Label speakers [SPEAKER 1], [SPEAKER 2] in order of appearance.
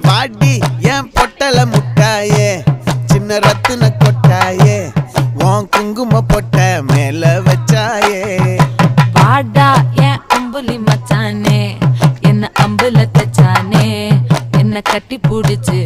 [SPEAKER 1] வாடி என் பொட்டல முட்டாயே சின்ன ரத்தின கொட்டாயே உன் குங்கும பொட்ட மேல வச்சாயே
[SPEAKER 2] வாடா என் அம்புலி மச்சானே என்ன அம்புல தச்சானே என்ன கட்டி புடிச்சு